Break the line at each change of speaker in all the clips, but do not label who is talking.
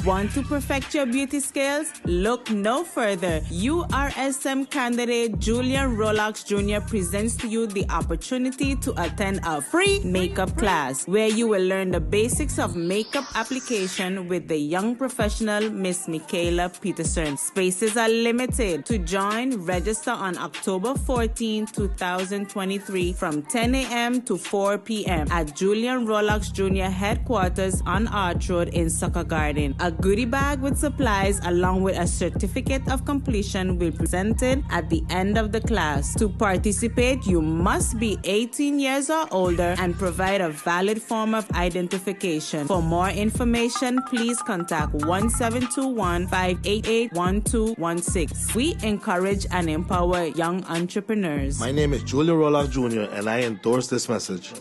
Want to perfect your beauty skills? Look no further. URSM candidate Julian Rolox Jr. presents to you the opportunity to attend a free makeup class where you will learn the basics of makeup application with the young professional Miss Michaela Peterson. Spaces are limited. To join, register on October 14, 2023 from 10 a.m. to 4 p.m. at Julian Rolox Jr. headquarters on Arch Road in Sucker Garden. A goodie bag with supplies along with a certificate of completion will be presented at the end of the class. To participate, you must be 18 years or older and provide a valid form of identification. For more information, please contact 1721-588-1216. We encourage and empower young entrepreneurs.
My name is Julia Roloff Jr. and I endorse this message.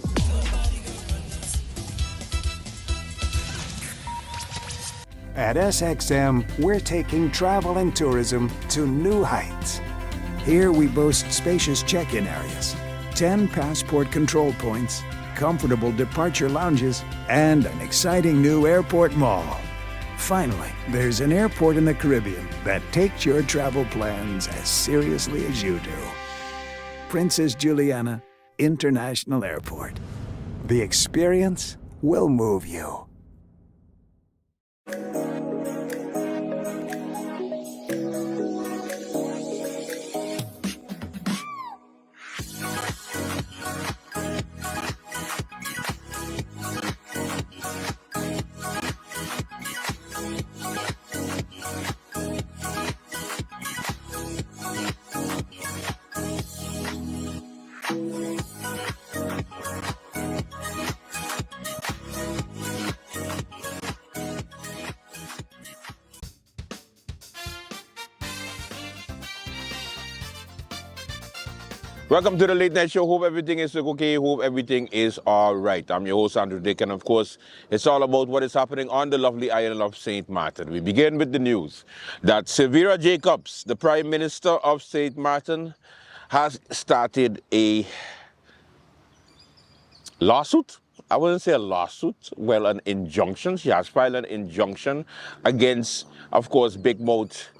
At SXM, we're taking travel and tourism to new heights. Here we boast spacious check-in areas, 10 passport control points, comfortable departure lounges, and an exciting new airport mall. Finally, there's an airport in the Caribbean that takes your travel plans as seriously as you do. Princess Juliana International Airport. The experience will move you.
Welcome to the Late Night Show. Hope everything is okay. Hope everything is all right. I'm your host, Andrew Dick, and of course, it's all about what is happening on the lovely island of St. Martin. We begin with the news that Severa Jacobs, the Prime Minister of St. Martin, has started a lawsuit. I wouldn't say a lawsuit, well, an injunction. She has filed an injunction against, of course, Big Mouth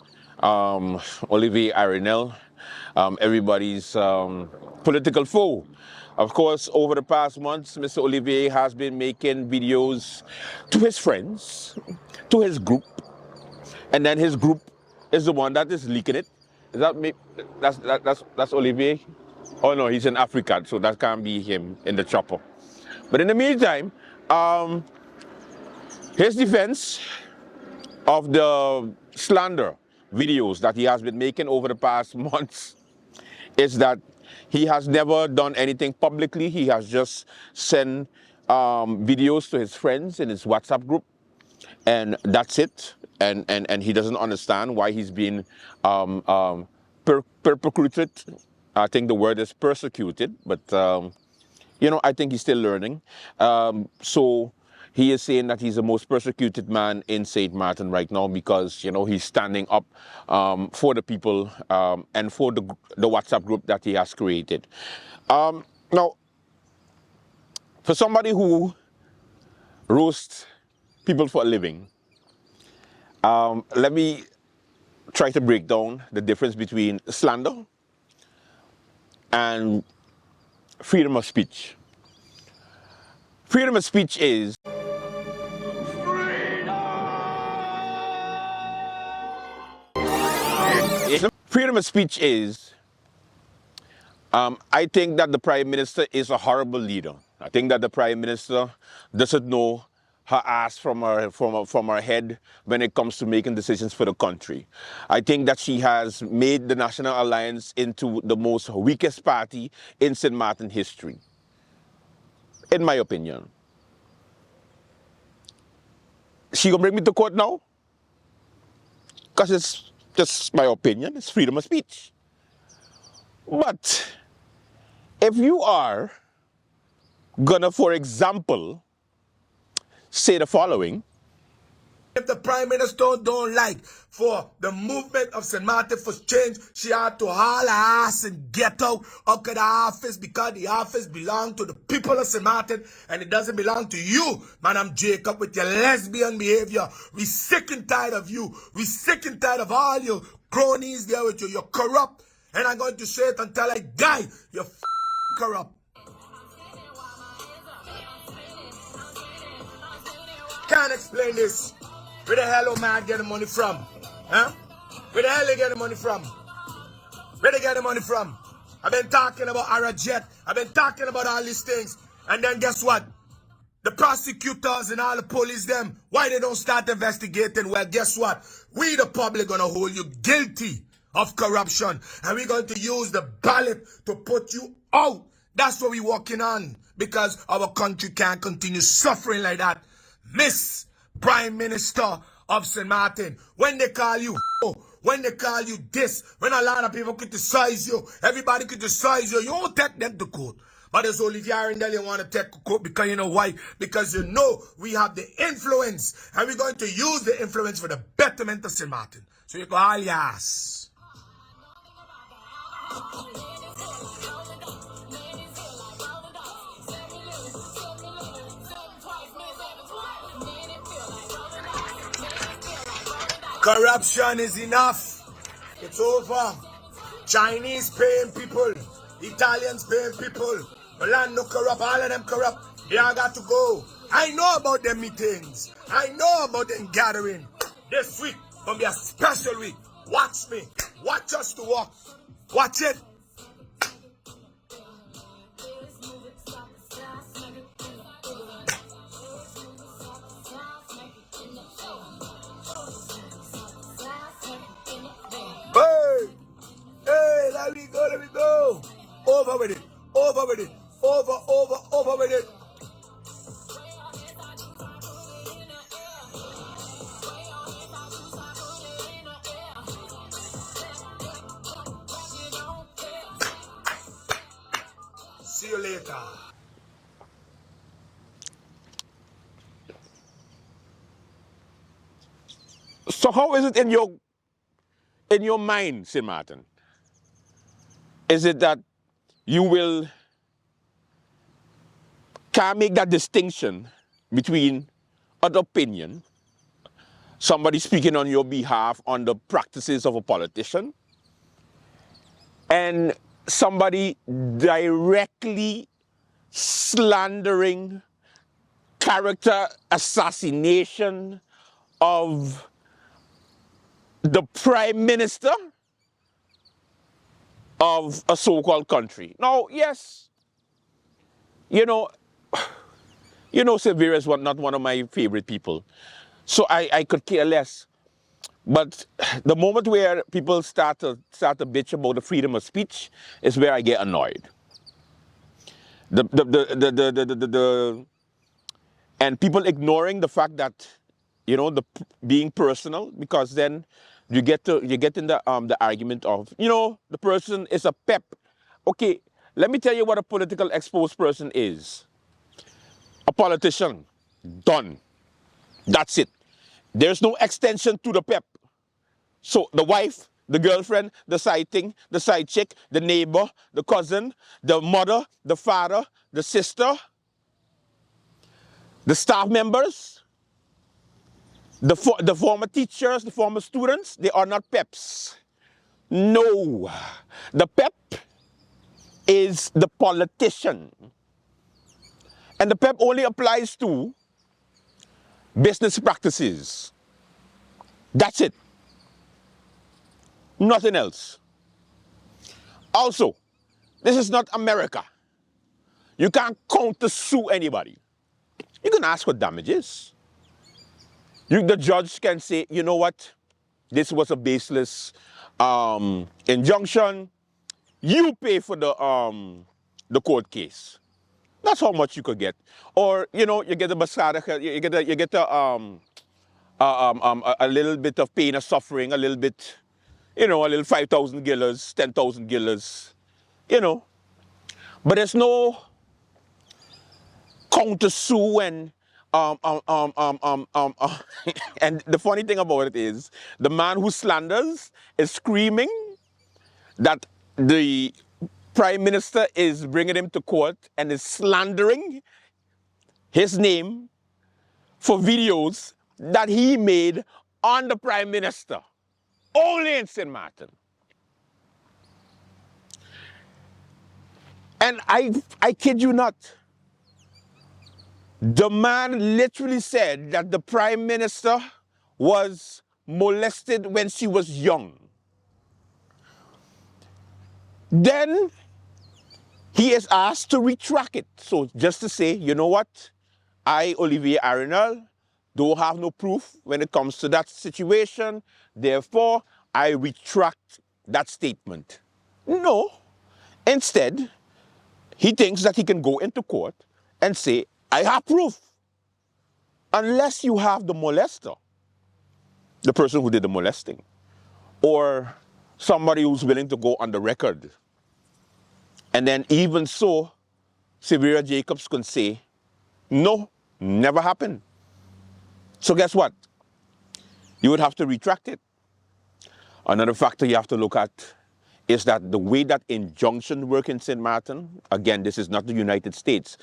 Olivier Arenel, everybody's political foe. Of course, over the past months, Mr. Olivier has been making videos to his friends, to his group, and then his group is the one that is leaking it. Is that me? That's Olivier? Oh no, he's in Africa, so that can't be him in the chopper. But in the meantime, his defense of the slander videos that he has been making over the past months is that he has never done anything publicly. He has just sent videos to his friends in his WhatsApp group, and that's it. And he doesn't understand why he's being persecuted. I think the word is persecuted, but you know, I think he's still learning. So he is saying that he's the most persecuted man in St. Martin right now because, you know, he's standing up for the people and for the WhatsApp group that he has created. Now, for somebody who roasts people for a living, let me try to break down the difference between slander and freedom of speech. Freedom of speech is freedom of speech is, I think that the Prime Minister is a horrible leader. I think that the Prime Minister doesn't know her ass from her head when it comes to making decisions for the country. I think that she has made the National Alliance into the most weakest party in St. Martin history, in my opinion. She gonna bring me to court now? Because it's just my opinion, it's freedom of speech. But if you are gonna, for example, say the following,
If the Prime Minister don't like for the movement of St. Martin for change, she had to haul her ass and get out of the office because the office belongs to the people of St. Martin and it doesn't belong to you. Man, I'm Jacob with your lesbian behavior. We sick and tired of you. We sick and tired of all your cronies there with you. You're corrupt. And I'm going to say it until I die. You're corrupt. Can't explain this. Where the hell Omar get the money from? Huh? Where the hell they get the money from? Where they get the money from? I've been talking about Arajet. I've been talking about all these things. And then guess what? The prosecutors and all the police them, why they don't start investigating? Well, guess what? We the public gonna hold you guilty of corruption. And we're going to use the ballot to put you out. That's what we're working on. Because our country can't continue suffering like that. Miss Prime Minister of St. Martin, when they call you, when they call you this, when a lot of people criticize you, everybody criticize you, you won't take them to court. But it's Olivier Arundel you want to take to court because you know why? Because you know we have the influence and we're going to use the influence for the betterment of St. Martin. So you go all your ass. Corruption is enough. It's over. Chinese paying people. Italians paying people. Milan no corrupt. All of them corrupt. They all got to go. I know about them meetings. I know about them gathering. This week gonna be a special week. Watch me. Watch us to walk. Watch it. Hey, let me go. Over with it. Over with it. Over with it. See you later.
So how is it in your mind, St. Martin? Is it that you can't make that distinction between an opinion, somebody speaking on your behalf on the practices of a politician, and somebody directly slandering, character assassination of the Prime Minister of a so-called country? Now, yes, you know, Severe is not one of my favorite people. So I could care less. But the moment where people start to bitch about the freedom of speech is where I get annoyed. And people ignoring the fact that, being personal, because then you get in the argument of, the person is a pep. Okay, let me tell you what a political exposed person is. A politician. Done. That's it. There's no extension to the pep. So the wife, the girlfriend, the side thing, the side chick, the neighbor, the cousin, the mother, the father, the sister, the staff members, the former teachers, the former students, they are not peps. No. The pep is the politician. And the PEP only applies to business practices. That's it. Nothing else. Also, this is not America. You can't counter-sue anybody. You can ask for damages. The judge can say, you know what? This was a baseless injunction. You pay for the court case. That's how much you could get. Or, you get a basada, you get a little bit of pain or suffering, a little bit, a little 5,000 gillas, 10,000 gillas, But there's no counter-sue and and the funny thing about it is, the man who slanders is screaming that the Prime Minister is bringing him to court and is slandering his name for videos that he made on the Prime Minister, only in St. Martin. And I kid you not, the man literally said that the Prime Minister was molested when she was young. Then he is asked to retract it. So just to say, you know what? I, Olivier Arenal, don't have no proof when it comes to that situation. Therefore, I retract that statement. No. Instead, he thinks that he can go into court and say, I have proof. Unless you have the molester, the person who did the molesting, or somebody who's willing to go on the record. And then even so, Severa Jacobs can say, no, never happened. So guess what? You would have to retract it. Another factor you have to look at is that the way that injunction work in St. Martin, again, this is not the United States.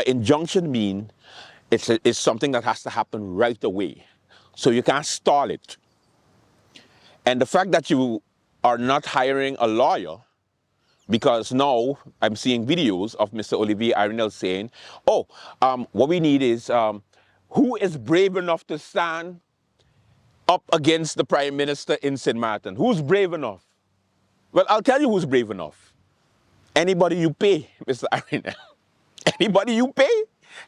Injunction mean it's something that has to happen right away. So you can't stall it. And the fact that you are not hiring a lawyer, because now I'm seeing videos of Mr. Olivier Arenal saying, oh, what we need is who is brave enough to stand up against the Prime Minister in St. Martin? Who's brave enough? Well, I'll tell you who's brave enough. Anybody you pay, Mr. Arenal. Anybody you pay,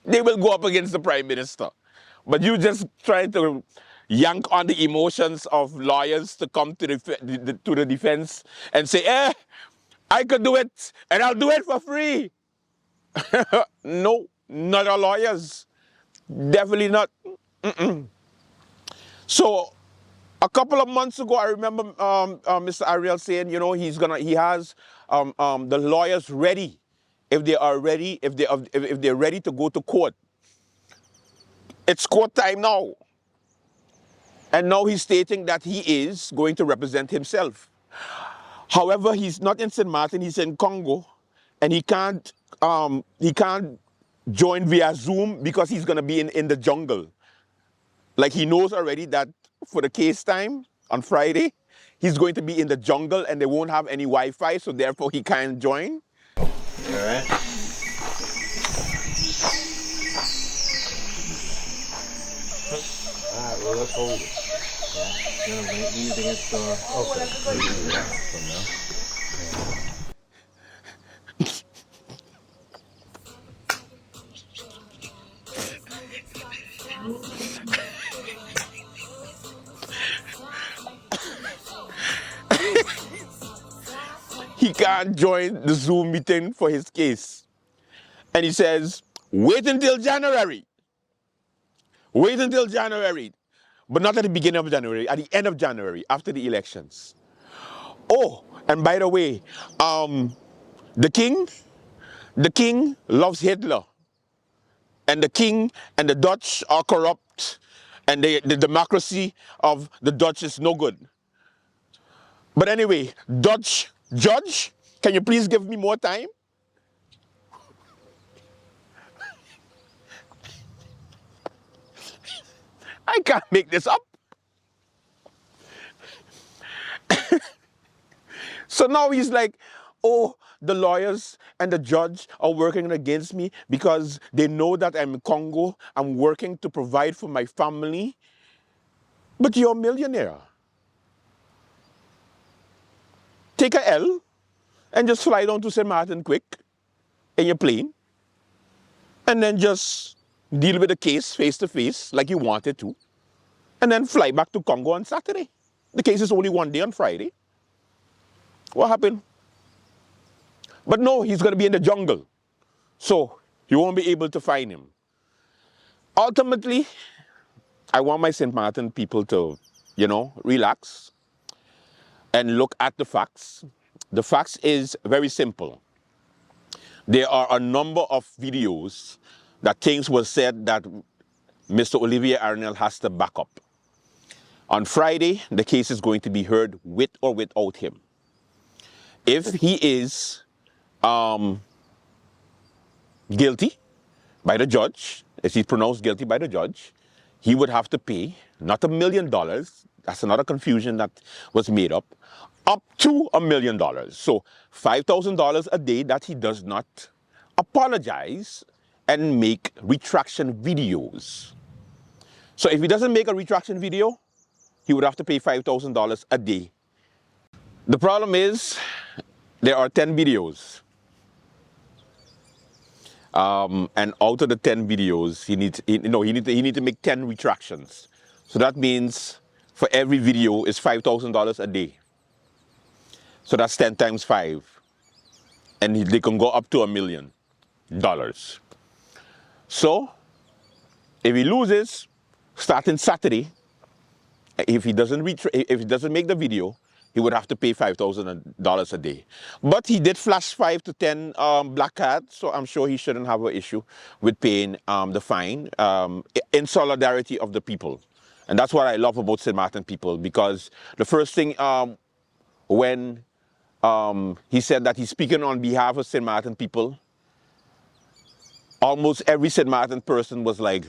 they will go up against the Prime Minister. But you just trying to yank on the emotions of lawyers to come to the defense and say, I could do it and I'll do it for free. No, not our lawyers. Definitely not. So a couple of months ago, I remember Mr. Ariel saying, you know, he has the lawyers ready if they're ready to go to court. It's court time now. And now he's stating that he is going to represent himself. However, he's not in St. Martin, he's in Congo, and he can't join via Zoom because he's going to be in the jungle. Like he knows already that for the case time on Friday, he's going to be in the jungle and they won't have any Wi-Fi, so therefore he can't join.
All right. All right, well, let's hold it. Yeah. You're going to lean it against the... Okay. Yeah, from now.
He can't join the Zoom meeting for his case. And he says, wait until January. Wait until January. But not at the beginning of January, at the end of January, after the elections. Oh, and by the way, the king loves Hitler. And the king and the Dutch are corrupt. And the democracy of the Dutch is no good. But anyway, Dutch judge, can you please give me more time? I can't make this up. So now he's like, oh, the lawyers and the judge are working against me because they know that I'm in Congo. I'm working to provide for my family. But you're a millionaire. Take a L and just fly down to St. Martin quick in your plane and then just deal with the case face to face like you wanted to and then fly back to Congo on Saturday. The case is only one day on Friday. What happened? But no, he's going to be in the jungle. So you won't be able to find him. Ultimately, I want my St. Martin people to, relax and look at the facts. The facts is very simple. There are a number of videos that things were said that Mr. Olivier Arnel has to back up. On Friday, the case is going to be heard with or without him. If he is guilty by the judge, if he's pronounced guilty by the judge, he would have to pay not $1 million, that's another confusion that was made up to $1 million. So $5,000 a day that he does not apologize and make retraction videos. So if he doesn't make a retraction video, he would have to pay $5,000 a day. The problem is there are 10 videos. And out of the 10 videos, he need to make 10 retractions. So that means for every video is $5,000 a day. So that's 10 times 5. And they can go up to $1 million. So if he loses, starting Saturday, if he doesn't make the video, he would have to pay $5,000 a day. But he did flash 5 to 10 black cards, so I'm sure he shouldn't have an issue with paying the fine in solidarity of the people. And that's what I love about St. Martin people, because the first thing when he said that he's speaking on behalf of St. Martin people, almost every St. Martin person was like,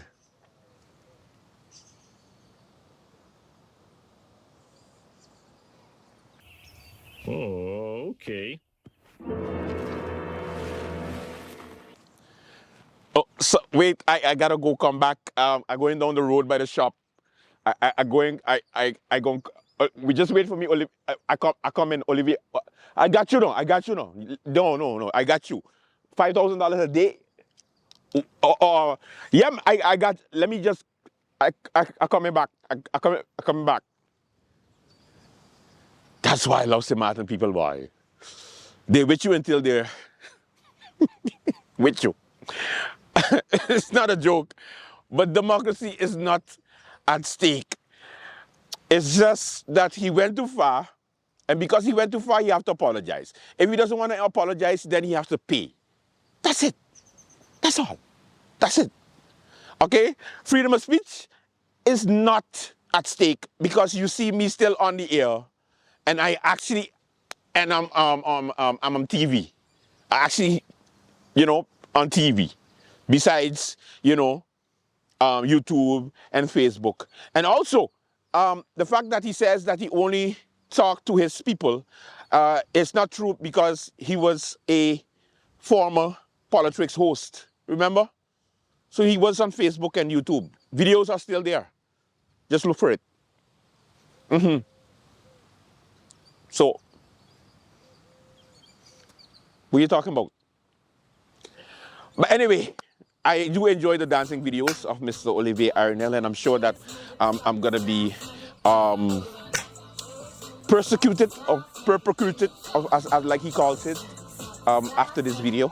oh, okay.
oh, so wait, I gotta go come back. I'm going down the road by the shop. We just wait for me, Olivier. I come in, Olivier. I got you now. No, I got you. $5,000 a day. Yeah, I got. Let me just. I coming back. I coming back. That's why I love St. Martin people, boy. They with you until they're with you. It's not a joke, but democracy is not at stake. It's just that he went too far, and because he went too far, he has to apologize. If he doesn't want to apologize, then he has to pay. That's it. That's all. That's it. Okay? Freedom of speech is not at stake because you see me still on the air, and I'm on TV. I actually, on TV. Besides, YouTube and Facebook. And also, the fact that he says that he only talked to his people is not true because he was a former politics host, remember? So he was on Facebook and YouTube. Videos are still there. Just look for it. So, what are you talking about? But anyway, I do enjoy the dancing videos of Mr. Olivier Arnel, and I'm sure that I'm going to be persecuted or persecuted, as like he calls it, after this video.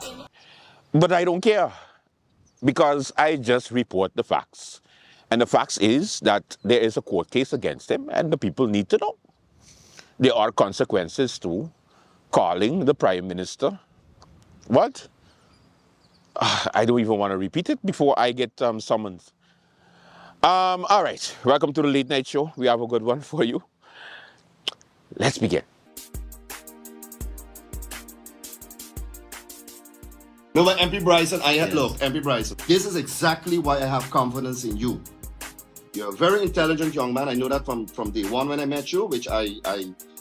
But I don't care because I just report the facts. And the facts is that there is a court case against him and the people need to know. There are consequences to calling the Prime Minister. What? I don't even want to repeat it before I get summoned. All right, welcome to the Late Night Show. We have a good one for you. Let's begin.
No, but MP Bryson, look, MP Bryson, this is exactly why I have confidence in you. You're a very intelligent young man. I know that from day one when I met you, which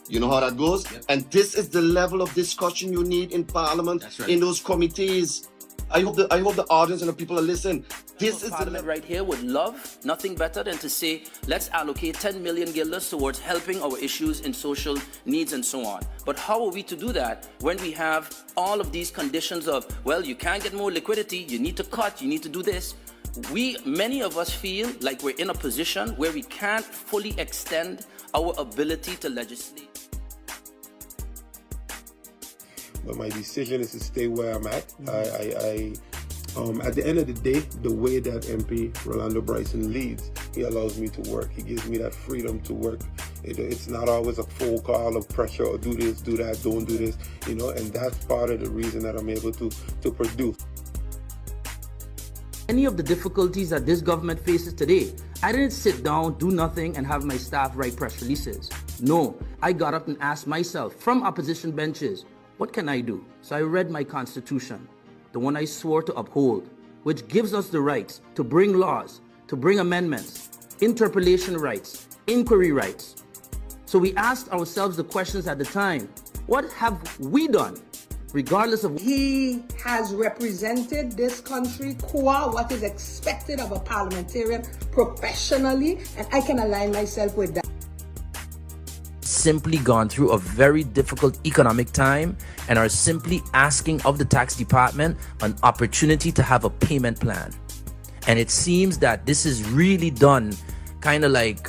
you know how that goes. Yep. And this is the level of discussion you need in Parliament, right, in those committees. I hope the audience and the people are listening. This is
Parliament right here would love nothing better than to say, let's allocate 10 million guilders towards helping our issues in social needs and so on. But how are we to do that when we have all of these conditions of, well, you can't get more liquidity, you need to cut, you need to do this. Many of us feel like we're in a position where we can't fully extend our ability to legislate.
But my decision is to stay where I'm at. At the end of the day, the way that MP Rolando Bryson leads, he allows me to work. He gives me that freedom to work. It's not always a full call of pressure or do this, do that, don't do this, and that's part of the reason that I'm able to produce.
Any of the difficulties that this government faces today, I didn't sit down, do nothing, and have my staff write press releases. No, I got up and asked myself from opposition benches, what can I do? So I read my constitution, the one I swore to uphold, which gives us the rights to bring laws, to bring amendments, interpellation rights, inquiry rights. So we asked ourselves the questions at the time, what have we done? Regardless of...
He has represented this country qua what is expected of a parliamentarian professionally, and I can align myself with that.
Simply gone through a very difficult economic time and are simply asking of the tax department an opportunity to have a payment plan. And it seems that this is really done kind of like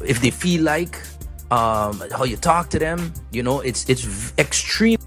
if they feel like how you talk to them, you know, it's extreme.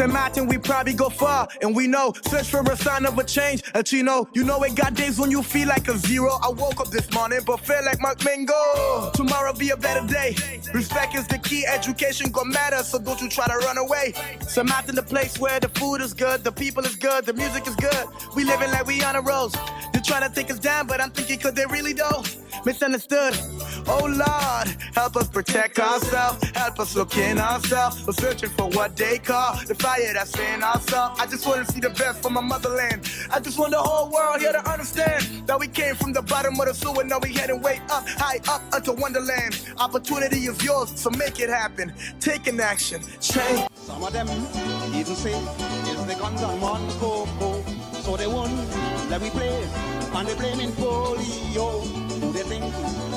St. Martin, we probably go far, and we know, search for a sign of a change, a Chino. You know it got days when you feel like a zero. I woke up this morning, but feel like Mark Mingo. Tomorrow be a better day. Respect is the key, education gon' matter, so don't you try to run away. St. Martin, the place where the food is good, the people is good, the music is good. We living like we on a road. They're trying to take us down, but I'm thinking cause they really don't. Misunderstood. Oh Lord, help us protect ourselves, help us look in ourselves. We're searching for what they call the fire that's in ourselves. I just want to see the best for my motherland. I just want the whole world here to understand that we came from the bottom of the sewer, now we heading way up, high up unto Wonderland. Opportunity is yours, so make it happen. Take an action, change.
Some of them even say it's the guns on Monaco, so they won't let me play, and they blaming polio. Do they think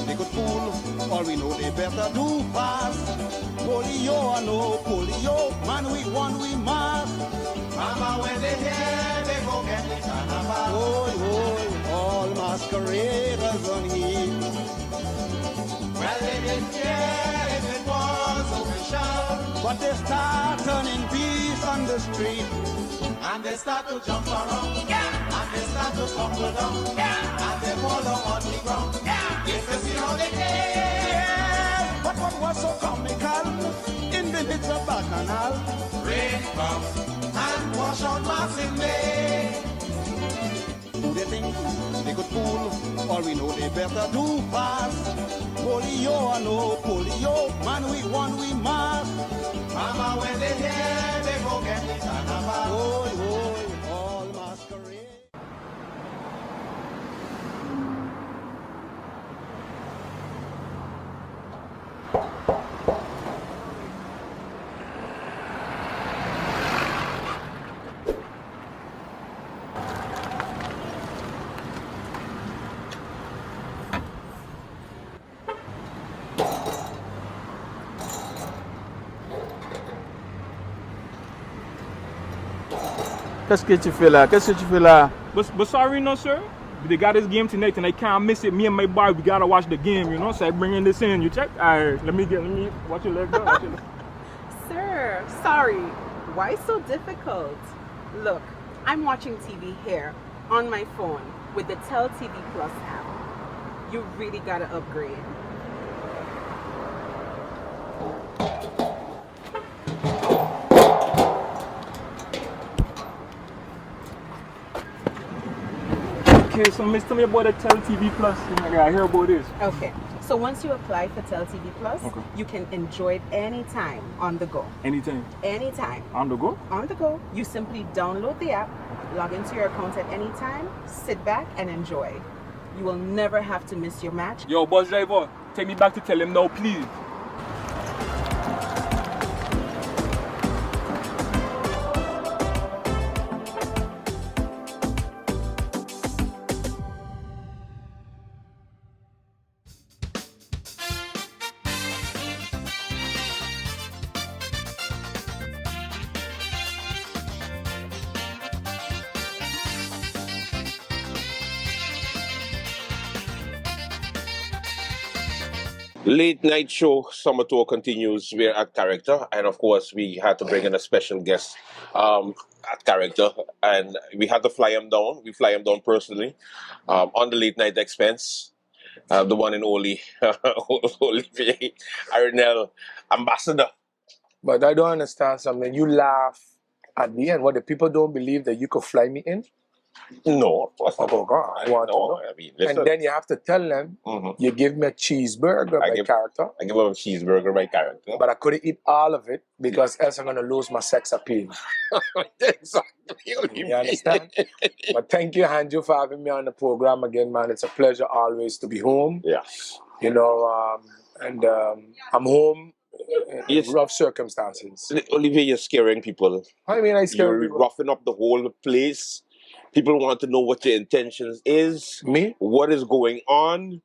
they could fool? All we know they better do pass. Polio or no polio, man we won, we mark. Mama when they hear, they go get the carnival. Oh, all masqueraders on here. Well, they didn't care if it was official, but they start turning beasts on the street. And they start to jump around, and they start to tumble down, and they fall on the ground. Yes, they see how they did. But what was so comical in the midst of Bacchanal? Rain comes and wash out Martin Bay. Do they think they could fool? All we know they better do pass. Polio or no polio, man we won, we mark. Mama when they hear, they go get the carnival. Oh, all masquerade.
Qu'est-ce que tu fais là? Qu'est-ce que tu fais là? But sorry, no sir. They got this game tonight and I can't miss it. Me and my boy, we gotta watch the game, you know. So I bringing this in. You check? Alright, let me watch your leg down.
Sir, sorry. Why so difficult? Look, I'm watching TV here on my phone with the Tell TV Plus app. You really gotta upgrade.
Okay, so Miss, tell me about the Tell TV Plus. I hear about this.
Okay, so once you apply for Tell TV Plus, you can enjoy it anytime on the go.
Anytime?
Anytime.
On the go?
On the go. You simply download the app, log into your account at any time, sit back and enjoy. You will never have to miss your match.
Yo, bus driver, take me back to tell him now, please.
Late night show summer tour continues. We're at Character, and of course, we had to bring in a special guest at Character, and we had to fly him down. We fly him down personally on the late night expense. The one and only Olivier Arenel, ambassador.
But I don't understand something. You laugh at the end. What, the people don't believe that you could fly me in?
No, of course
not. Oh, God. I want to know.
I mean, listen.
And then you have to tell them, you give me a cheeseburger by Character.
I give him a cheeseburger by Character.
But I couldn't eat all of it because else I'm going to lose my sex appeal.
Exactly.
You understand? But thank you, Andrew, for having me on the program again, man. It's a pleasure always to be home.
Yes.
You know, I'm home in rough circumstances.
Olivier, you're scaring people.
I mean, I scare
You're
people.
roughing up the whole place. People want to know what your intentions is.
Me?
What is going on?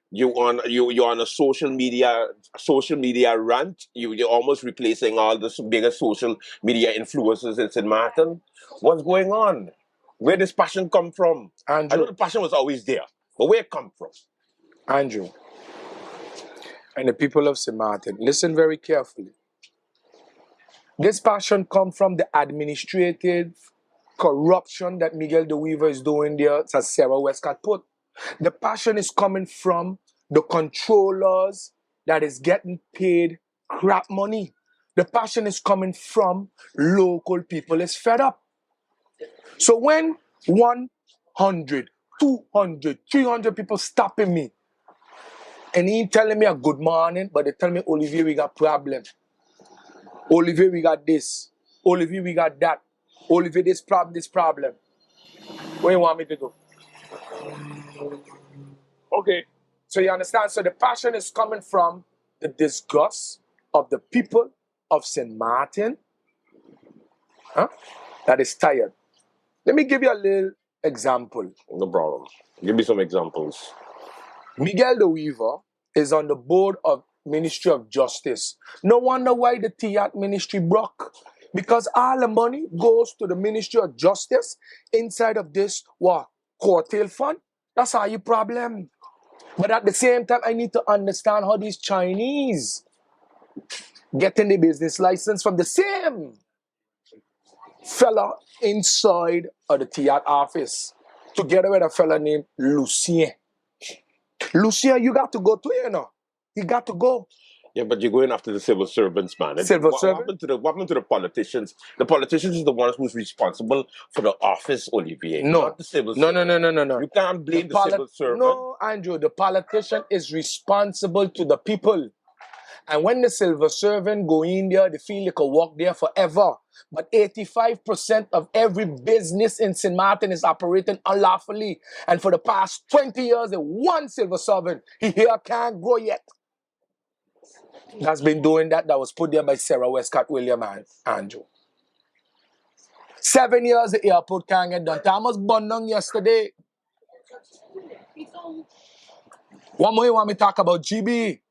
You're on a social media rant. You're almost replacing all the biggest social media influencers in St. Martin. What's going on? Where does passion come from?
Andrew.
I know the passion was always there, but where it come from?
Andrew and the people of St. Martin, listen very carefully. This passion comes from the administrative corruption that Miguel de Weaver is doing there, as Sarah Westcott put. The passion is coming from the controllers that is getting paid crap money. The passion is coming from local people is fed up. So when 100, 200, 300 people stopping me, and he ain't telling me a good morning, but they tell me, Olivier, we got problem. Olivier, we got this. Olivier, we got that. Olivier, this problem. What do you want me to do? Okay. So you understand? So the passion is coming from the disgust of the people of St. Martin that is tired. Let me give you a little example.
No problem. Give me some examples.
Miguel de Weaver is on the board of Ministry of Justice. No wonder why the Tiat ministry broke. Because all the money goes to the Ministry of Justice inside of this courtail fund. That's how you problem. But at the same time, I need to understand how these Chinese getting the business license from the same fella inside of the Tiat office, together with a fella named Lucien. Lucien, you got to go too, you know. You got to go.
Yeah, but you're going after the civil servants, man. What happened to the politicians? The politicians is the ones who's responsible for the office, Olivier.
No.
Not the civil
No.
You can't blame the civil servant.
No, Andrew, the politician is responsible to the people. And when the civil servant go in there, they feel they can work there forever. But 85% of every business in St. Martin is operating unlawfully. And for the past 20 years, the one civil servant, he here can't grow yet. That's been doing that was put there by Sarah Westcott William and Andrew. 7 years, the airport can't get done. Thomas Bundung yesterday. One more you want me to talk about GB?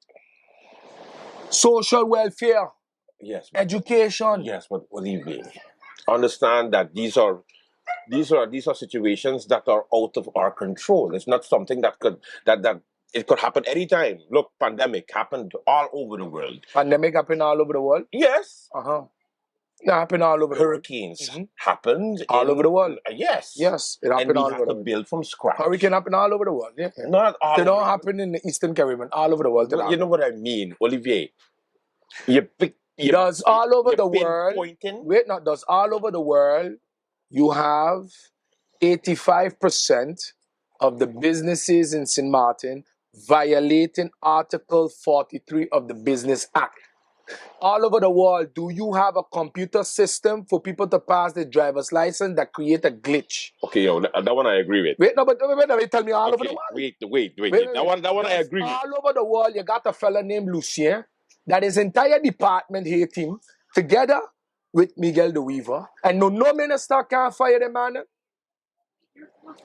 Social welfare.
Yes.
Education.
Yes, but Olivier, understand that these are situations that are out of our control. It's not something that it could happen anytime. Look, pandemic happened all over the world.
Pandemic happened all over the world?
Yes.
It happened all over the world.
Hurricanes happened
all over the world.
Yes.
Yes, it happened all over the world.
And we had to build from scratch.
Hurricane happened all over the world. Yeah.
Not all
They don't happen in the Eastern Caribbean. All over the world.
You know what I mean, Olivier?
Does all over the world. Wait, not does all over the world. You have 85% of the businesses in St. Martin violating Article 43 of the Business Act. All over the world, do you have a computer system for people to pass their driver's license that create a glitch?
Okay, that one I agree with.
Wait, tell me all over the world.
Wait. That one I agree with.
All over the world, you got a fella named Lucien that his entire department hate him together with Miguel de Weaver. And no minister can fire the man.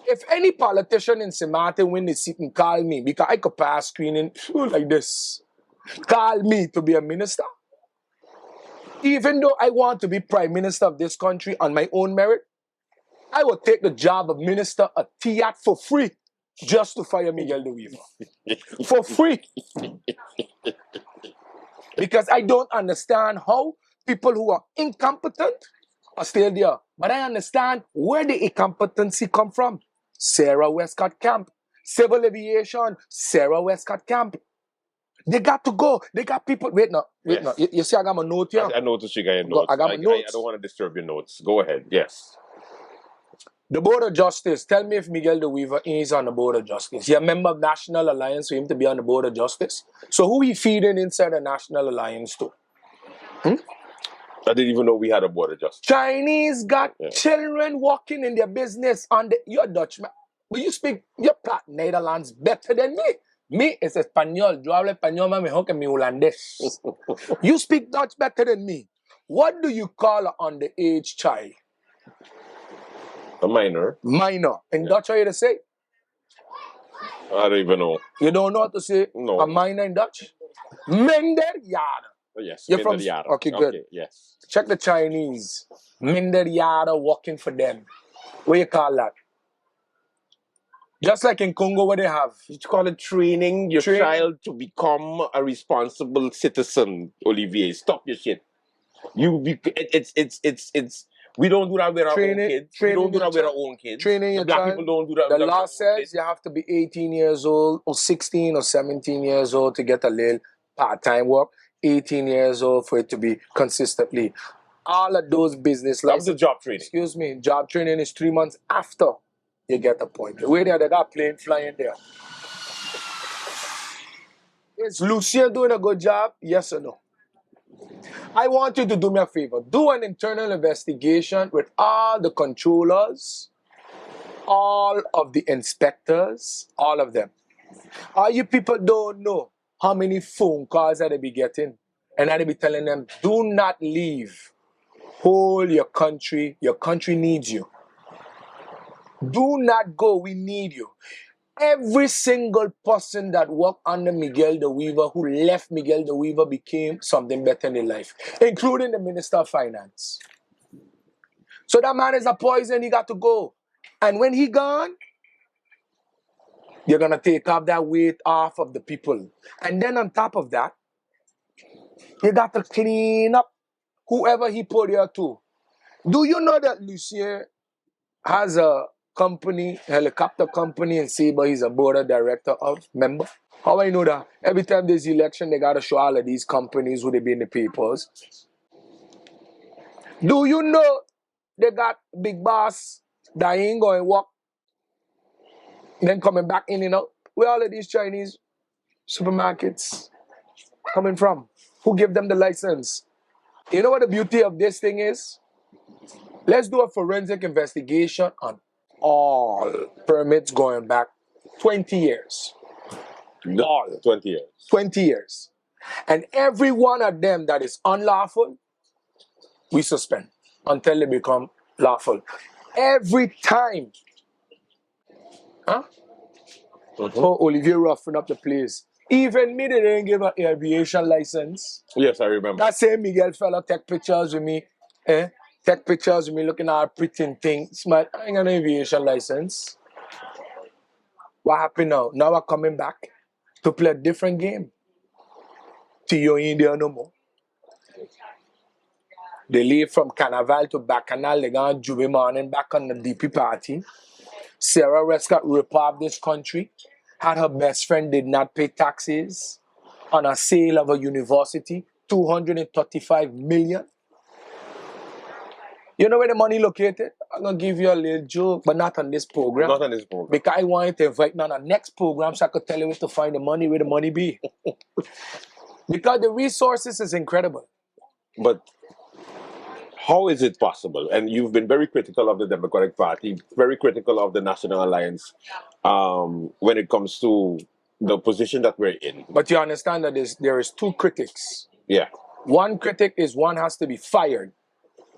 If any politician in St. Martin win the seat and call me, because I could pass screening like this, call me to be a minister. Even though I want to be prime minister of this country on my own merit, I will take the job of minister of Tiat for free. just to fire Miguel de Weaver. For free. Because I don't understand how people who are incompetent are still there. But I understand where the incompetency come from. Sarah Westcott Camp. Civil Aviation, Sarah Westcott Camp. They got to go. They got people. Wait now. You see I got my note here?
I noticed you got your notes.
I got my notes.
I don't want to disturb your notes. Go ahead. Yes.
The Board of Justice. Tell me if Miguel de Weaver is on the Board of Justice. You're a member of National Alliance for him to be on the Board of Justice. So who he feeding inside the National Alliance to?
I didn't even know we had a Board of Justice.
Chinese got children working in their business on the... You're Dutchman. But you speak your Plat Netherlands better than me. Me is Espanol. Yo hablo español mejor que mi holandés. You speak Dutch better than me. What do you call an underage child?
A minor.
Minor. In Dutch, how you to say?
I don't even know.
You don't know how to say a minor in Dutch? Minderjarigen.
Oh, yes.
You're from...
Minderjarigen.
Okay, good.
Okay, yes.
Check the Chinese. Minderjarigen working for them. What you call that? Just like in Congo, what they have.
You call it training your child to become a responsible citizen, Olivier. Stop your shit. It's we don't do that with our own kids. We don't do that with our own kids.
Training your
black
child.
people don't do that.
The law says you have to be 18 years old or 16 or 17 years old to get a little part-time work. 18 years old for it to be consistently. All of those business
licenses. That's the job training.
Excuse me. Job training is 3 months after you get appointed. Where they got plane flying there. Is Lucien doing a good job? Yes or no? I want you to do me a favor. Do an internal investigation with all the controllers, all of the inspectors, all of them. All you people don't know how many phone calls that they be getting. And that they be telling them, do not leave. Hold your country. Your country needs you. Do not go. We need you. Every single person that worked under Miguel de Weaver, who left Miguel de Weaver, became something better in their life, including the Minister of Finance. So that man is a poison. He got to go. And when he gone, you're going to take off that weight off of the people. And then on top of that, you got to clean up whoever he put here to. Do you know that Lucien has a company, helicopter company in Seba? He's a board of director of member. How I know that? Every time there's election, they got to show all of these companies who they be in the papers. Do you know they got big boss that ain't going to work, then coming back in and out? Where all of these Chinese supermarkets coming from? Who give them the license? You know what the beauty of this thing is? Let's do a forensic investigation on all permits going back 20 years. All.
20 years.
20 years. And every one of them that is unlawful, we suspend until they become lawful. Every time. Huh? Oh, Olivier roughing up the place. Even me, they didn't give an aviation license.
Yes, I remember.
That same Miguel fella take pictures with me. Take pictures with me looking at a pretty thing. Smart. I ain't got an aviation license. What happened now? Now I'm coming back to play a different game. To you ain't there no more. They leave from Carnival to Bacchanal. They gone Jubilee morning back on the DP party. Sarah Westcott ripped off this country. Had her best friend did not pay taxes on a sale of a university. 235 million. You know where the money located? I'm going to give you a little joke, but not on this program.
Not on this program.
Because I want you to invite me on the next program so I could tell you where to find the money, where the money be. Because the resources is incredible.
But how is it possible? And you've been very critical of the Democratic Party, very critical of the National Alliance when it comes to the position that we're in.
But you understand that there is two critics.
Yeah.
One critic is one has to be fired.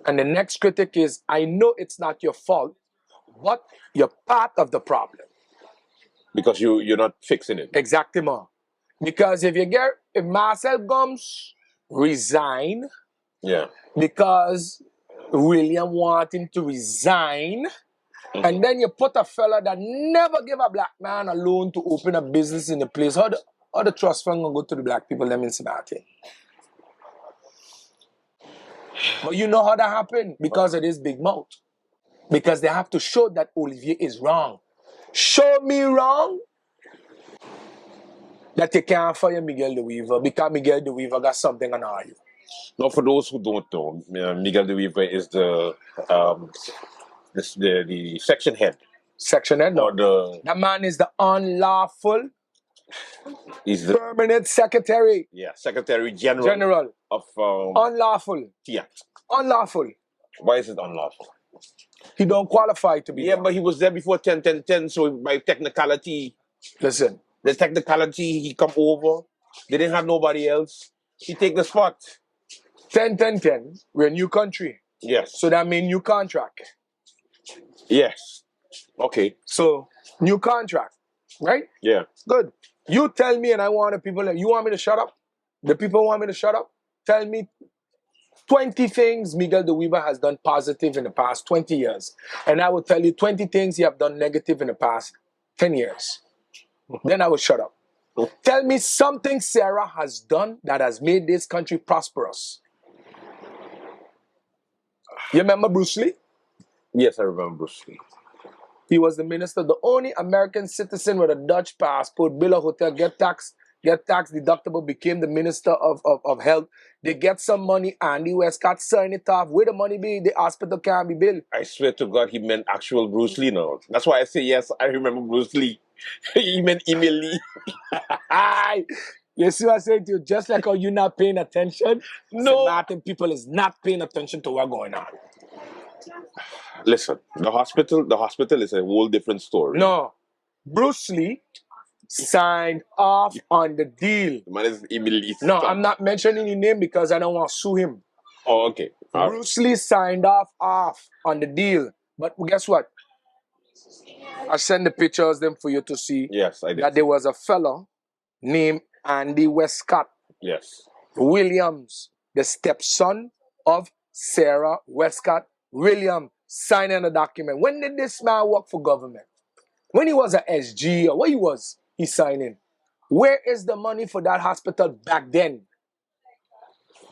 And the next critic is, I know it's not your fault, but you're part of the problem.
Because you're not fixing it.
Exactly. Because if Marcel Gomes resign,
yeah,
because William want him to resign, And then you put a fella that never give a black man a loan to open a business in the place. How the trust fund gonna go to the black people them in Cincinnati? But you know how that happened? Because of this big mouth. Because they have to show that Olivier is wrong. Show me wrong that you can't fire Miguel de Weaver because Miguel de Weaver got something on you.
Now, for those who don't know, Miguel de Weaver is the section head.
Section head?
No.
That man is the unlawful
He's the
permanent secretary.
Yeah, Secretary General of
unlawful.
TIAT.
Unlawful.
Why is it unlawful?
He don't qualify to be.
Yeah, but he was there before 10, so by technicality.
Listen.
The technicality, he come over. They didn't have nobody else. He take the spot.
10. We're a new country.
Yes.
So that means new contract.
Yes. Okay.
So, new contract. Right?
Yeah.
Good. You tell me and I want the people, you want me to shut up? The people want me to shut up? Tell me 20 things Miguel de Weaver has done positive in the past 20 years. And I will tell you 20 things he have done negative in the past 10 years. Then I will shut up. Tell me something Sarah has done that has made this country prosperous. You remember Bruce Lee?
Yes, I remember Bruce Lee.
He was the minister, the only American citizen with a Dutch passport, build a hotel, get tax deductible, became the minister of health. They get some money, Andy Westcott sign it off. Where the money be? The hospital can't be built.
I swear to God, he meant actual Bruce Lee now. That's why I say yes, I remember Bruce Lee. He meant Emil Lee.
You see what I'm saying to you? Just like how you're not paying attention,
no,
Martin people is not paying attention to what's going on.
Listen, the hospital is a whole different story.
No. Bruce Lee signed off on the deal.
The man is Emil Lee.
No, I'm not mentioning his name because I don't want to sue him.
Oh, okay.
Bruce Lee signed off on the deal. But guess what? I sent the pictures them for you to see.
Yes, I did.
That there was a fellow named Andy Westcott.
Yes.
Williams, the stepson of Sarah Westcott Williams, signing a document. When did this man work for government? When he was a SG or what he signing? Where is the money for that hospital back then?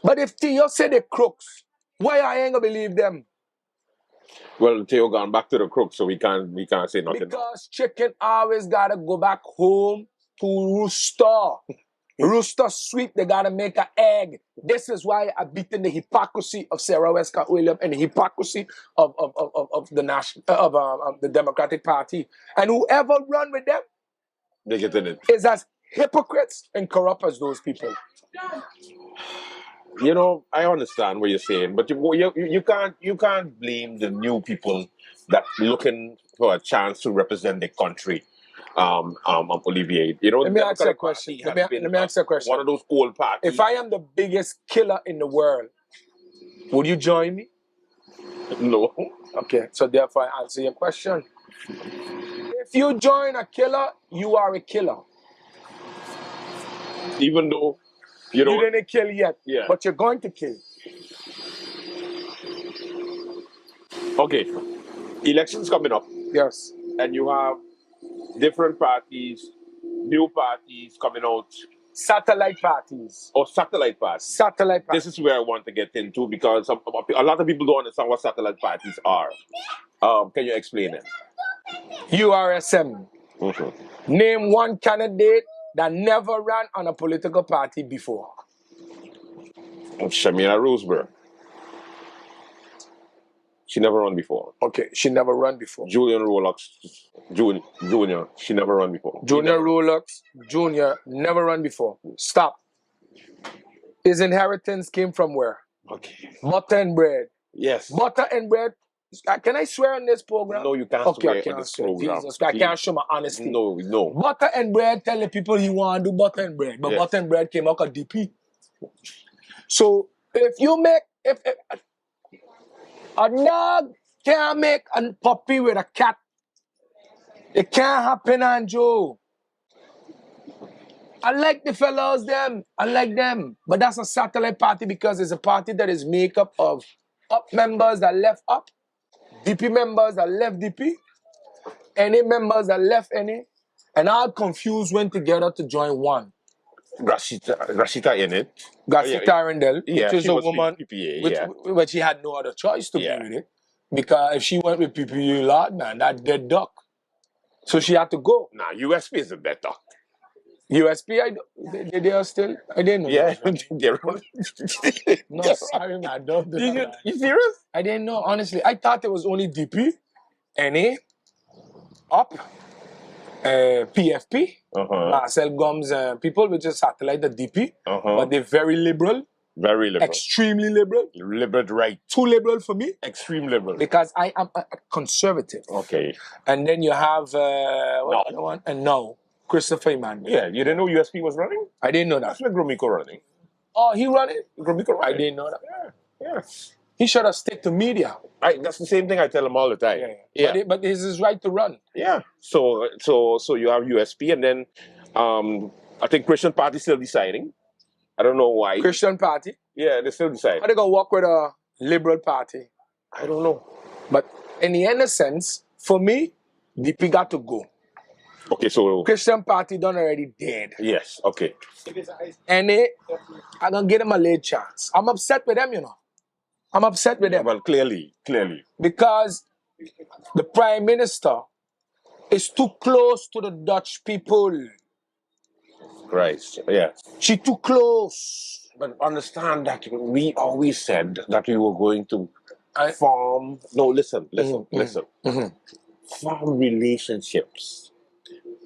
But if Theo said they crooks, why I ain't gonna believe them?
Well, Theo gone back to the crook, so we can't say nothing.
Because chicken always gotta go back home to rooster. Rooster sweep, they gotta make an egg. This is why I beaten the hypocrisy of Sarah Westcott Williams and the hypocrisy of the Democratic Party. And whoever run with them,
they get in it.
Is as hypocrites and corrupt as those people.
You know, I understand what you're saying, but you can't blame the new people that looking for a chance to represent the country. Olivier, you know,
let me ask you a question. Let me ask you a question.
One of those old parties.
If I am the biggest killer in the world, would you join me?
No.
Okay, so therefore I answer your question. If you join a killer, you are a killer.
Even though you
didn't kill yet,
yeah,
but you're going to kill.
Okay, elections coming up.
Yes.
And you have different parties, new parties coming out.
Satellite parties.
Oh, satellite parties.
Satellite parties.
This is where I want to get into because a lot of people don't understand what satellite parties are. Can you explain it?
URSM.
Mm-hmm.
Name one candidate that never ran on a political party before.
Shamina Roseberg. She never run before.
Okay, she never run before.
Julian Rolex Jr. She never run before.
Junior Rolex Jr. never run before. Stop. His inheritance came from where?
Okay.
Butter and bread.
Yes.
Butter and bread. Can I swear on this program?
No, you can't
swear
on this program.
Jesus, I can't show my honesty.
No.
Butter and bread tell the people he want to do butter and bread. But butter and bread came out of DP. So if you make... If a dog can't make a puppy with a cat. It can't happen, Anjo. I like the fellows, them. I like them. But that's a satellite party because it's a party that is made up of up members that left up, DP members that left DP, any members that left any, and all confused went together to join one.
Gracita in it.
Gracita Arundel,
Yeah,
which is
she
a
was
woman,
PPA,
but she had no other choice to be with it. Because if she went with PPA, Lord, man, that dead duck. So she had to go.
Nah, USP is the better.
USP, they are still, I didn't know.
Yeah,
they're No, sorry, man, don't do that.
You serious?
I didn't know, honestly. I thought it was only DP, NA, UP, PFP, Marcel Gums, people which is satellite the DP, but they're very liberal.
Very liberal.
Extremely liberal.
Liberal right.
Too liberal for me.
Extreme liberal.
Because I am a conservative.
Okay.
And then you have, what other one? And no, Christopher Emmanuel.
Yeah, you didn't know USP was running?
I didn't know that.
That's where Gromiko running.
Oh, he running?
Gromiko running.
I didn't know that.
Yeah.
He should have stick to media.
That's the same thing I tell him all the time. Yeah.
But it's his right to run.
Yeah. So you have USP, and then I think Christian Party still deciding. I don't know why.
Christian Party?
Yeah, they still decide.
Are they going to work with a Liberal Party?
I don't know.
But in the end sense, for me, DP got to go.
Okay, so
Christian Party done already dead.
Yes, okay.
And I'm going to give them a late chance. I'm upset with them, you know. I'm upset with them.
Well, clearly.
Because the Prime Minister is too close to the Dutch people.
Right, yeah.
She too close.
But understand that we always said that we were going to form... No, listen. Form relationships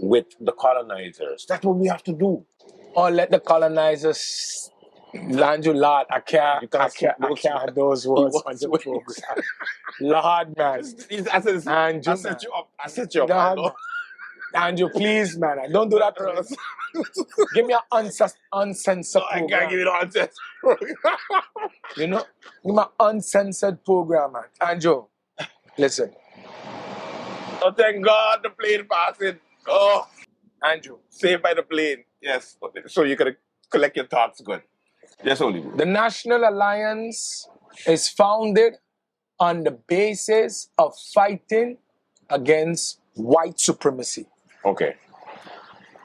with the colonizers. That's what we have to do.
Or let the colonizers land you, Lord. I can't have those words on the program. Lord, man.
I set you up.
Andrew, please, man. Don't do that to us. Give me an uncensored program.
I can't give you an uncensored program.
You know? Give me an uncensored program, man. Andrew, listen.
Oh, thank God the plane passing. Oh,
Andrew.
Saved by the plane. Yes. So you can collect your thoughts good. Yes, only.
The National Alliance is founded on the basis of fighting against white supremacy.
Okay.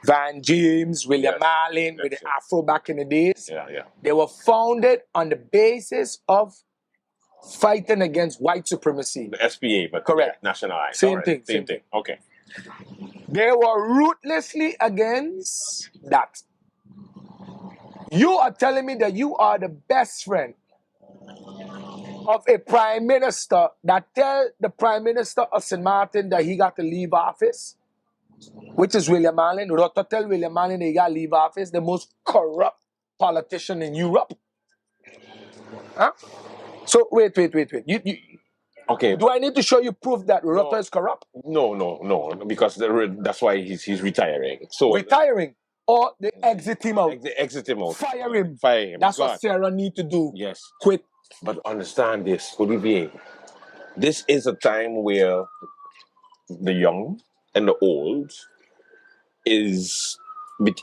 Van James, William Marlin, with the Afro back in the days.
Yeah.
They were founded on the basis of fighting against white supremacy.
The SPA, but
correct.
National Alliance.
Same
right.
thing.
Same thing. Okay.
They were ruthlessly against that. You are telling me that you are the best friend of a prime minister that tell the prime minister of St. Martin that he got to leave office, which is William Marlin. Ruto tell William Marlin that he got to leave office, the most corrupt politician in Europe. Huh? So wait.
Okay.
Do I need to show you proof that Ruto is corrupt?
No, because that's why he's retiring. So
retiring, or they exit him out.
Exit him out.
Fire him. That's
God.
what Sarah need to do.
Yes.
Quit.
But understand this, Olivier. This is a time where the young and the old is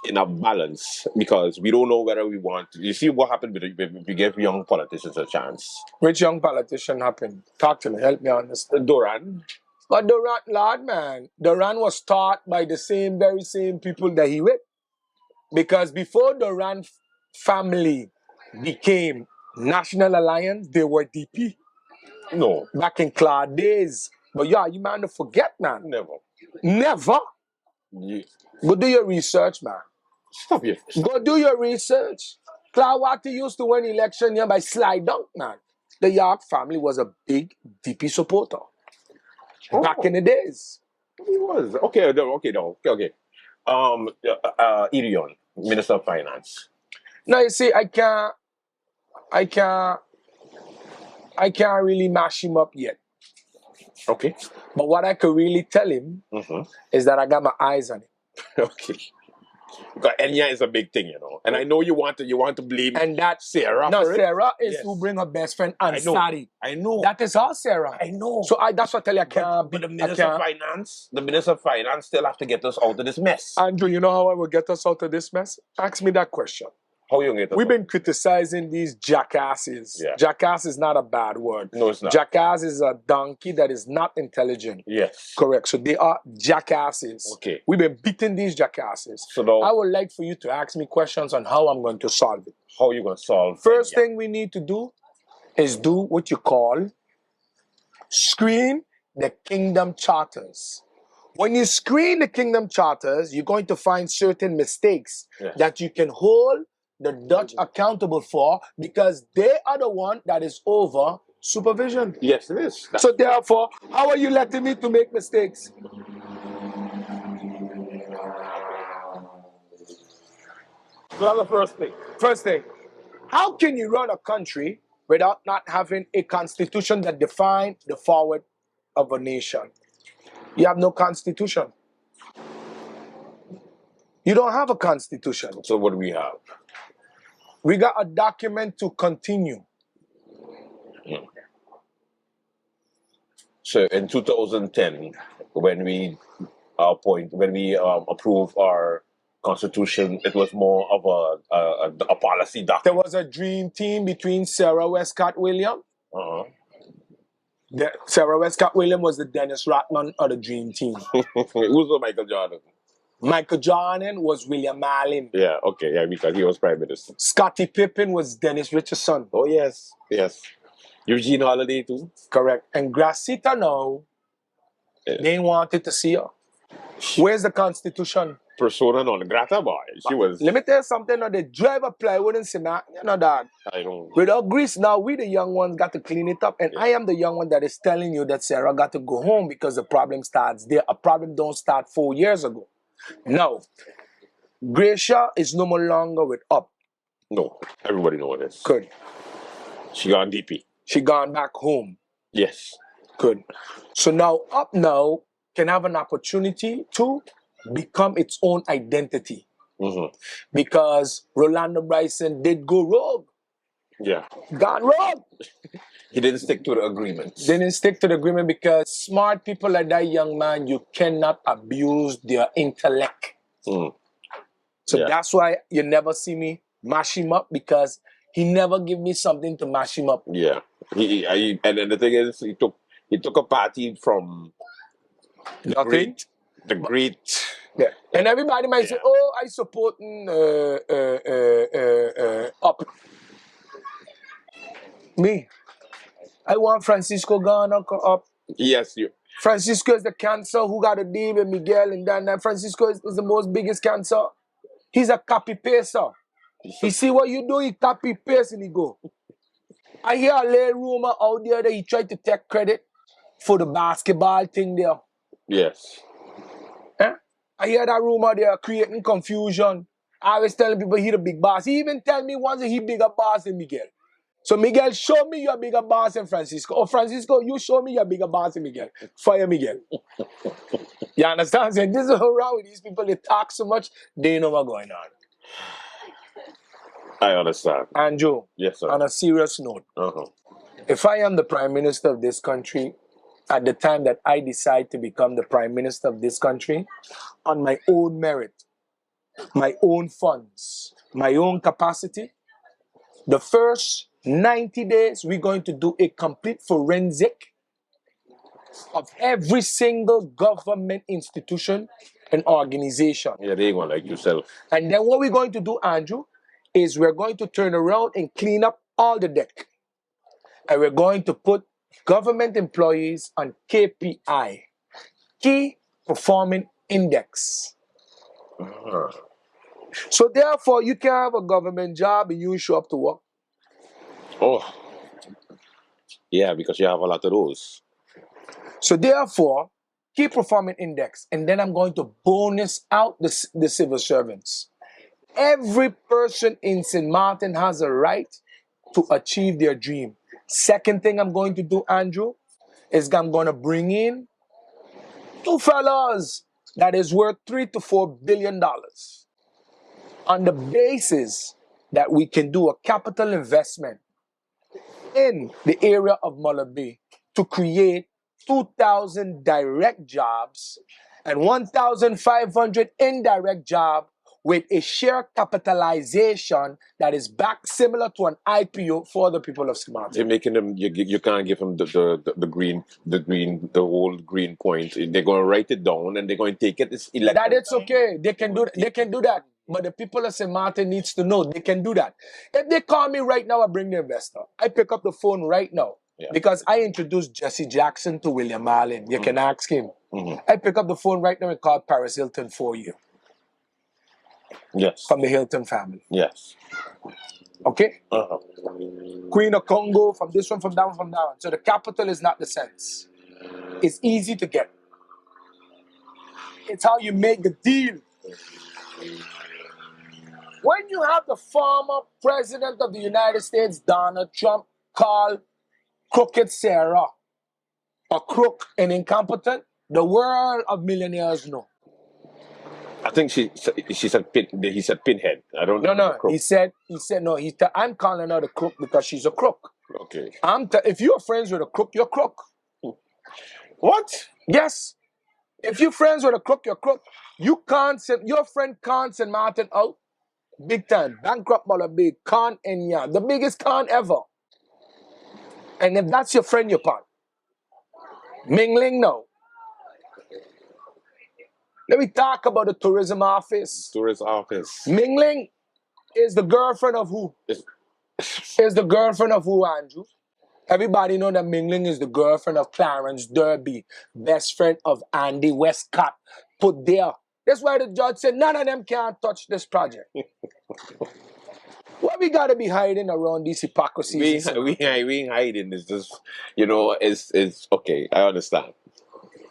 in a balance because we don't know whether we want to. You see what happened if we give young politicians a chance.
Which young politician happened? Talk to me. Help me understand.
Duran.
But Duran, Lord, man, Duran was taught by the very same people that he with. Because before Duran family became National Alliance, they were DP.
No.
Back in Claude days. But yeah, you man to forget, man. Never.
Yeah.
Go do your research, man.
Stop it.
Go do your research. Claude Watty used to win election here by slide dunk, man. The York family was a big DP supporter. Back in the days.
He was. Okay. Irion, Minister of Finance.
Now you see, I can't really mash him up yet.
Okay.
But what I could really tell him is that I got my eyes on him.
Okay. Because Enya is a big thing, you know. And I know you want to blame
and that
Sarah.
No, Sarah is who bring her best friend Ansari.
I know.
That is all Sarah.
I know.
So that's what I tell you, I can't
But the Minister of Finance still have to get us out of this mess.
Andrew, you know how I will get us out of this mess? Ask me that question.
How you get
We've been criticizing these jackasses.
Yeah.
Jackass is not a bad word.
No, it's not.
Jackass is a donkey that is not intelligent.
Yes.
Correct. So they are jackasses.
Okay.
We've been beating these jackasses.
So now,
I would like for you to ask me questions on how I'm going to solve it.
how are you going to solve
First thing we need to do is do what you call screen the kingdom charters. When you screen the kingdom charters, you're going to find certain mistakes that you can hold the Dutch accountable for because they are the one that is over supervision.
Yes, it is.
So therefore, how are you letting me to make mistakes?
So that's the first thing.
First thing, how can you run a country without not having a constitution that defines the forward of a nation? You have no constitution. You don't have a constitution.
So what do we have?
We got a document to continue.
So in 2010, when we approve our constitution, it was more of a policy document.
There was a dream team between Sarah Westcott Williams. Sarah Westcott Williams was the Dennis Rodman of the dream team.
Who's the Michael Jordan?
Michael Jordan was William Marlin.
Yeah, okay, yeah, because he was prime minister.
Scottie Pippen was Dennis Richardson.
Oh yes, yes. Eugene Holiday too.
Correct. And Gracita now, they wanted to see her. Where's the Constitution?
Persona non grata, boy. She was.
Let me tell you something. Now, they drive a plywood in cement. You know that.
I don't.
Without grease, now we the young ones got to clean it up. And I am the young one that is telling you that Sarah got to go home because the problem starts there. A problem don't start 4 years ago. Now, Gracia is no more longer with UP.
No, everybody know this.
Good.
She gone DP.
She gone back home.
Yes.
Good. So now UP now can have an opportunity to become its own identity. Because Rolando Bryson did go rogue.
Yeah.
Gone rogue.
He didn't stick to the agreement.
Didn't stick to the agreement because smart people like that young man, you cannot abuse their intellect. So that's why you never see me mash him up because he never give me something to mash him up.
Yeah. And then the thing is, he took a party from the great.
Yeah. And everybody might say, oh, I support UP. Me. I want Francisco Ghana up.
Yes, you.
Francisco is the cancer who got a deal with Miguel and then Francisco is the most biggest cancer. He's a copy paster. He see what you do, he copy paste and he go. I hear a little rumor out there that he tried to take credit for the basketball thing there.
Yes.
I hear that rumor they are creating confusion. I was telling people he the big boss. He even tell me once that he bigger boss than Miguel. So Miguel, show me you're bigger boss than Francisco. Or Francisco, you show me you're bigger boss than Miguel. Fire Miguel. You understand? So this is how wrong with these people. They talk so much, they know what's going on.
I understand.
Andrew,
yes, sir.
On a serious note, if I am the Prime Minister of this country, at the time that I decide to become the Prime Minister of this country, on my own merit, my own funds, my own capacity, the first 90 days, we're going to do a complete forensic of every single government institution and organization.
Yeah, they ain't gonna like yourself.
And then what we're going to do, Andrew, is we're going to turn around and clean up all the deck. And we're going to put government employees on KPI, Key Performance Index. So therefore, you can have a government job and you show up to work.
Oh, yeah, because you have a lot of those.
So therefore, Key Performance Index, and then I'm going to bonus out the civil servants. Every person in St. Martin has a right to achieve their dream. Second thing I'm going to do, Andrew, is I'm going to bring in two fellas that is worth $3 to $4 billion on the basis that we can do a capital investment in the area of Mullaby to create 2,000 direct jobs and 1,500 indirect jobs with a share capitalization that is back similar to an IPO for the people of St. Martin.
You're making them. You can't give them the whole green point. They're going to write it down and they're going to take it. It's
That it's okay. They can do that. But the people of St. Martin needs to know they can do that. If they call me right now, I bring the investor. I pick up the phone right now because I introduced Jesse Jackson to William Marlin. You can ask him. I pick up the phone right now and call Paris Hilton for you.
Yes.
From the Hilton family.
Yes.
Okay? Queen of Congo, from this one, from that one, from that one. So the capital is not the sense. It's easy to get. It's how you make the deal. When you have the former president of the United States, Donald Trump, call Crooked Sarah a crook and incompetent, the world of millionaires know.
I think she said he said pinhead. I don't know.
No. He said no. I'm calling her the crook because she's a crook.
Okay.
If you're friends with a crook, you're crook.
What?
Yes. If you're friends with a crook, you're crook. Your friend can't send Martin out. Big time. Bankrupt mother big. Con and yeah. The biggest con ever. And if that's your friend, you're part. Mingling, no. Let me talk about the tourism office.
Tourist office.
Mingling is the girlfriend of who? Is the girlfriend of who, Andrew? Everybody know that Mingling is the girlfriend of Clarence Derby, best friend of Andy Westcott. Put there. That's why the judge said none of them can't touch this project. What we gotta be hiding around these hypocrisies?
We ain't hiding. It's just, it's okay. I understand.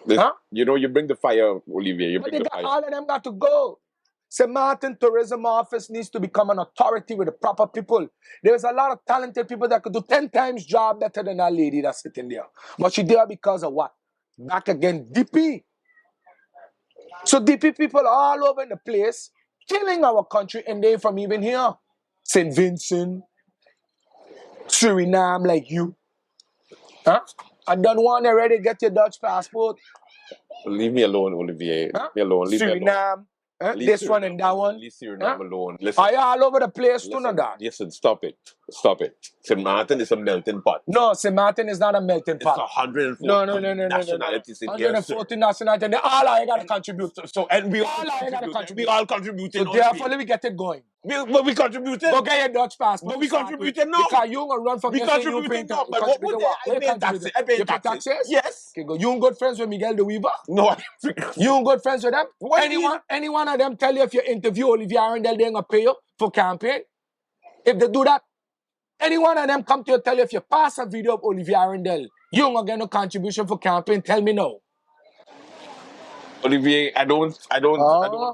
You bring the fire, Olivier.
But all of them got to go. St. Martin Tourism Office needs to become an authority with the proper people. There's a lot of talented people that could do 10 times job better than that lady that's sitting there. But she there because of what? Back again, DP. So DP people all over the place, killing our country, and they from even here. St. Vincent, Suriname like you. I don't want already get your Dutch passport.
Leave me alone, Olivier. Leave me alone. Leave me alone.
Suriname. This one and that one.
Leave Suriname alone. Listen.
Are you all over the place too, no, God?
Listen, stop it. Stop it. St. Martin is a melting pot.
No, St. Martin is not a melting pot.
It's 140 nationalities in here,
140 nationalities, and they all are got to contribute.
So, and we all contributed.
So therefore, let me get it going.
But we contributed.
Go get your Dutch passport.
But we contributed now.
Because you gonna run from
we contributed now. But what would I pay taxes? I pay taxes. Yes.
Okay, go. You good friends with Miguel de Weaver?
No.
You good friends with them? Any one of them tell you if you interview Olivier Arundel, they're gonna pay you for campaign? If they do that, any one of them come to you tell you if you pass a video of Olivier Arundel, you ain't gonna get no contribution for campaign. Tell me no.
Olivier, I don't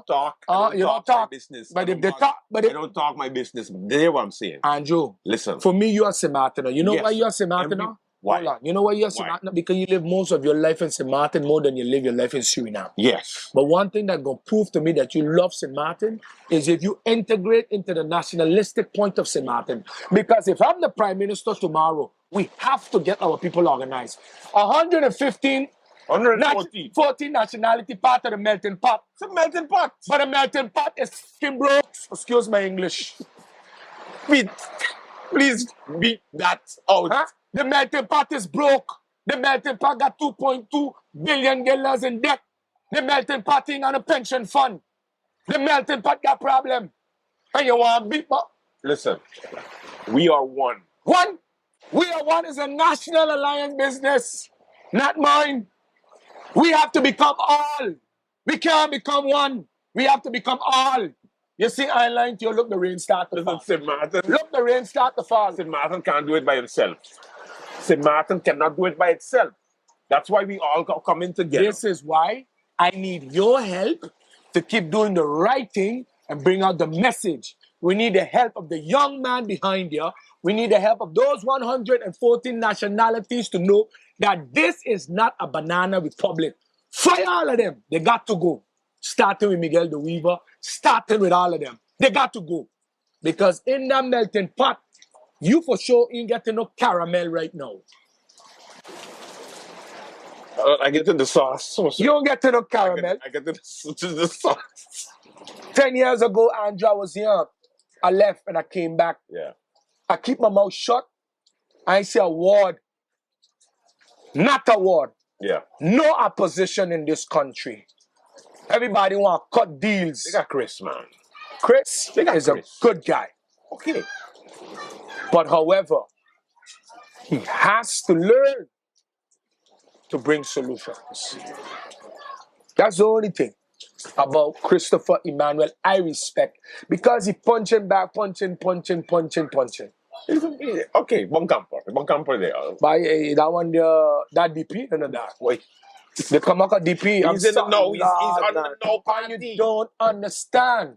talk.
You don't talk
my business.
But if they talk,
I don't talk my business. That's what I'm saying.
Andrew,
listen.
For me, you are St. Martin. You know why you are St. Martin?
Why?
Hold on. You know why you are St. Martin? Because you live most of your life in St. Martin more than you live your life in Suriname.
Yes.
But one thing that's going to prove to me that you love St. Martin is if you integrate into the nationalistic point of St. Martin. Because if I'm the Prime Minister tomorrow, we have to get our people organized. 114 nationality part of the melting pot.
It's a melting pot.
But the melting pot is skin broke. Excuse my English.
Please beat that out.
The melting pot is broke. The melting pot got $2.2 billion in debt. The melting pot ain't on a pension fund. The melting pot got problem. And you want to beat me?
Listen, we are one.
One? We are one is a national alliance business, not mine. We have to become all. We can't become one. We have to become all. You see, I line to you, look, the rain start to fall.
St. Martin.
Look, the rain start to fall.
St. Martin can't do it by himself. St. Martin cannot do it by itself. That's why we all come in together.
This is why I need your help to keep doing the right thing and bring out the message. We need the help of the young man behind you. We need the help of those 114 nationalities to know that this is not a banana republic. Fire all of them. They got to go. Starting with Miguel de Weaver, starting with all of them. They got to go. Because in that melting pot, you for sure ain't getting no caramel right now.
I get to the sauce.
You don't get to no caramel.
I get to the sauce.
10 years ago, Andrew, I was here. I left and I came back.
Yeah.
I keep my mouth shut. I say a word. Not a word.
Yeah.
No opposition in this country. Everybody want to cut deals.
They got Chris, man.
Chris is a good guy.
Okay.
But however, he has to learn to bring solutions. That's the only thing about Christopher Emmanuel I respect. Because he punching back, punching.
Okay, Bon Campo there.
But that one there, that DP, no, that.
Wait.
They come out of DP.
He's in the no, he's on the no party.
And you don't understand.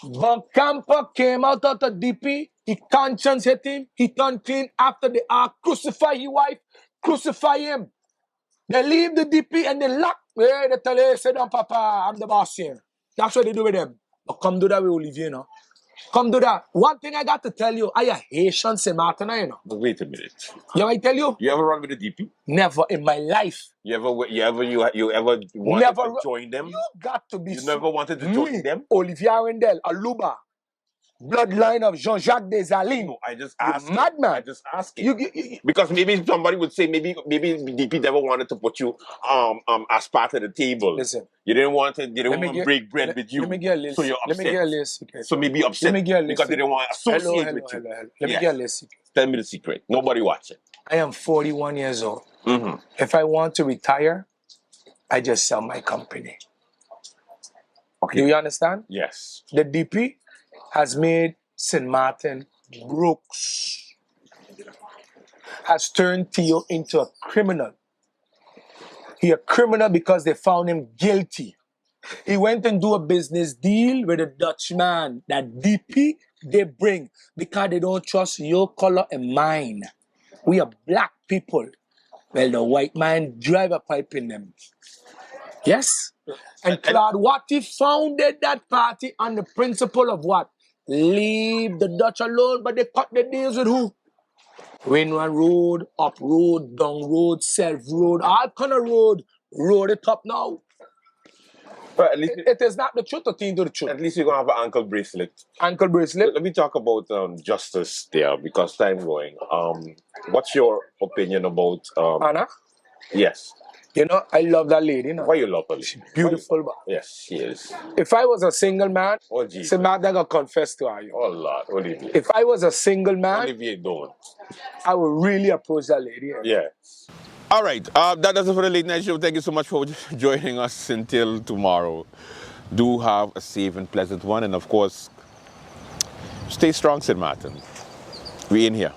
Bon Campo came out of the DP. His conscience hit him. He turned clean after they crucify his wife, crucify him. They leave the DP and they lock. Hey, they tell you, say, Papa, I'm the boss here. That's what they do with them. But come do that with Olivier, you know. Come do that. One thing I got to tell you, I am Haitian St. Martin, you know.
But wait a minute.
You know what I tell you?
You ever run with the DP?
Never in my life.
You ever wanted to join them?
You got to be.
You never wanted to join them?
Olivier Arendelle, Aluba, bloodline of Jean-Jacques Dessalines.
No, I just asked.
Madman.
I just asked you. Because maybe somebody would say maybe DP never wanted to put you as part of the table.
Listen.
You didn't want to. They didn't want to break bread with you.
Let me get a list.
So you're upset.
Let me get a list. Okay.
So maybe upset because they didn't want to associate with you.
Let me get a list.
Tell me the secret. Nobody watching.
I am 41 years old.
Mm-hmm.
If I want to retire, I just sell my company.
Okay.
Do you understand?
Yes.
The DP has made St. Martin Brooks. Has turned Theo into a criminal. He a criminal because they found him guilty. He went and do a business deal with a Dutchman. That DP they bring because they don't trust your color and mine. We are black people. Well, the white man drive a pipe in them. Yes? And Claude Watty founded that party on the principle of what? Leave the Dutch alone, but they cut the deals with who? Rainwan Road, Up Road, Down Road, Self Road, all kind of road. Road it up now.
But at least
it is not the truth or to the truth.
At least you're going to have an ankle bracelet.
Ankle bracelet?
Let me talk about justice there because time going. What's your opinion about...
Anna?
Yes.
You know, I love that lady. You know?
Why you love her?
She's beautiful.
Yes, she is.
If I was a single man,
oh, Jesus.
St. Martin got confess to her.
Oh, Lord. Olivier.
If I was a single man,
Olivier, don't.
I would really approach that lady.
Yeah. All right. That does it for the late night show. Thank you so much for joining us until tomorrow. Do have a safe and pleasant one. And, of course, stay strong, St. Martin. We in here.